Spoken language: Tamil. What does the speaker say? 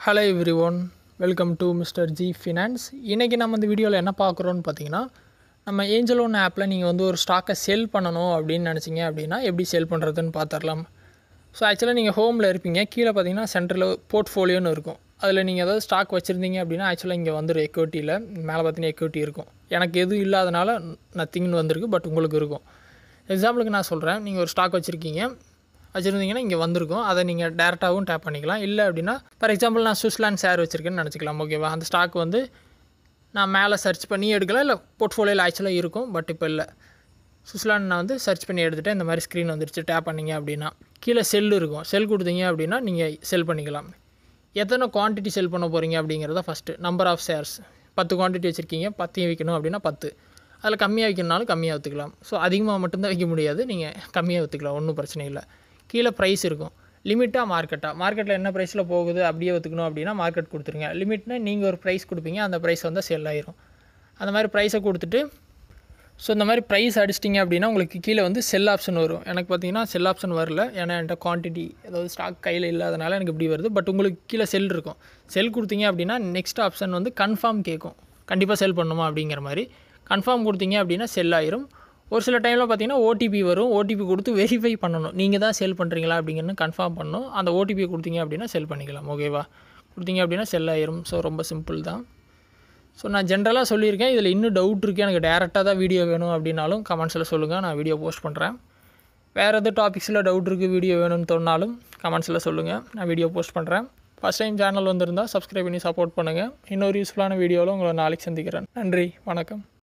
Hello every one, welcome to mister G finance. இன்றைக்கி நம்ம இந்த வீடியோவில் என்ன பார்க்குறோன்னு பார்த்தீங்கன்னா, நம்ம ஏஞ்சல் ஒன் ஆப்பில் நீங்கள் வந்து ஒரு ஸ்டாக்கை செல் பண்ணணும் அப்படின்னு நினச்சிங்க அப்படின்னா எப்படி செல் பண்ணுறதுன்னு பார்த்துடலாம். ஸோ ஆக்சுவலாக நீங்கள் ஹோமில் இருப்பீங்க, கீழே பார்த்தீங்கன்னா சென்டரில் போர்ட்ஃபோலியோன்னு இருக்கும். அதில் நீங்கள் ஏதாவது ஸ்டாக் வச்சுருந்தீங்க அப்படின்னா ஆக்சுவலாக இங்கே வந்துடும் எக்விட்டியில். மேலே பார்த்தீங்கன்னா எக்விட்டி இருக்கும். எனக்கு எதுவும் இல்லாதனால நத்திங்னு வந்திருக்கு, பட் உங்களுக்கு இருக்கும். எக்ஸாம்பிளுக்கு நான் சொல்கிறேன், நீங்கள் ஒரு ஸ்டாக் வச்சுருந்தீங்கன்னா இங்கே வந்திருக்கும். அதை நீங்கள் டேரெக்டாகவும் டேப் பண்ணிக்கலாம். இல்லை அப்படின்னா ஃபார் எக்ஸாம்பிள் நான் சுவிட்சர்லாந்து ஷேர் வச்சுருக்கேன்னு நினச்சிக்கலாம். ஓகேவா, அந்த ஸ்டாக் வந்து நான் மேலே சர்ச் பண்ணி எடுக்கலாம், இல்லை போர்ட்ஃபோலியோவில் ஆக்சுவலாக இருக்கும், பட் இப்போ இல்லை. சுவிட்சர்லாந்து நான் வந்து சர்ச் பண்ணி எடுத்துகிட்டு இந்த மாதிரி ஸ்க்ரீன் வந்துடுச்சு. டேப் பண்ணிங்க அப்படின்னா கீழே செல் இருக்கும். செல் கொடுத்தீங்க அப்படின்னா நீங்கள் செல் பண்ணிக்கலாம். எத்தனை குவான்டிட்டி செல் பண்ண போகிறீங்க அப்படிங்கிறத first. Number of shares 10 quantity வச்சுருக்கீங்க, 10 விற்கணும் அப்படின்னா 10. அதில் கம்மியாக விற்கணுனாலும் கம்மியாக விற்றுக்கலாம். ஸோ அதிகமாக மட்டும்தான் விற்க முடியாது, நீங்கள் கம்மியாக விற்றுக்கலாம், ஒன்றும் பிரச்சனை இல்லை. கீழே ப்ரைஸ் இருக்கும். லிமிட்டாக மார்க்கெட்டில் என்ன ப்ரைஸில் போகுது அப்படியே விற்றுக்கணும் அப்படின்னா மார்க்கெட் கொடுத்துருங்க. லிமிட்னா நீங்கள் ஒரு ப்ரைஸ் கொடுப்பீங்க, அந்த ப்ரைஸ் வந்து செல் ஆயிரும். அந்த மாதிரி ப்ரைஸை கொடுத்துட்டு ஸோ இந்த மாதிரி ப்ரைஸ் அடிச்சிட்டிங்க அப்படின்னா உங்களுக்கு கீழே வந்து செல் ஆப்ஷன் வரும். எனக்கு பார்த்தீங்கன்னா செல் ஆப்ஷன் வரல, ஏன்னா என்கிட்ட குவான்டிட்டி அதாவது ஸ்டாக் கையில் இல்லாதனால எனக்கு இப்படி வருது. பட் உங்களுக்கு கீழே செல் இருக்கும். செல் கொடுத்தீங்க அப்படின்னா நெக்ஸ்ட் ஆப்ஷன் வந்து கன்ஃபார்ம் கேட்கும். கண்டிப்பாக செல் பண்ணணுமா அப்படிங்கிற மாதிரி கன்ஃபார்ம் கொடுத்தீங்க அப்படின்னா செல் ஆயிரும். ஒரு சில டைமில் பார்த்தீங்கன்னா ஓடிபி வரும். ஓடிபி கொடுத்து வெரிஃபை பண்ணணும், நீங்கள் தான் செல் பண்ணுறீங்களா அப்படிங்கிறது கன்ஃபார்ம் பண்ணணும். அந்த ஓடிபியை கொடுத்தீங்க அப்படின்னா செல் பண்ணிக்கலாம். ஓகேவா, கொடுத்தீங்க அப்படின்னா செல் ஆயிரும். ஸோ ரொம்ப சிம்பிள் தான். ஸோ நான் ஜென்ரலாக சொல்லியிருக்கேன். இதில் இன்னும் டவுட் இருக்குது, எனக்கு டேரெக்டாக தான் வீடியோ வேணும் அப்படின்னாலும் கமெண்ட்ஸில் சொல்லுங்கள், நான் வீடியோ போஸ்ட் பண்ணுறேன். வேறு எது டாபிக்ஸில் டவுட் இருக்குது, வீடியோ வேணும்னு தோணாலும் கமெண்ட்ஸில் சொல்லுங்கள், நான் வீடியோ போஸ்ட் பண்ணுறேன். ஃபஸ்ட் டைம் சேனல் வந்திருந்தால் சப்ஸ்கிரைப் பண்ணி சப்போர்ட் பண்ணுங்கள். இன்னொரு யூஸ்ஃபுல்லான வீடியோவில் உங்களை நாளைக்கு சந்திக்கிறேன். நன்றி, வணக்கம்.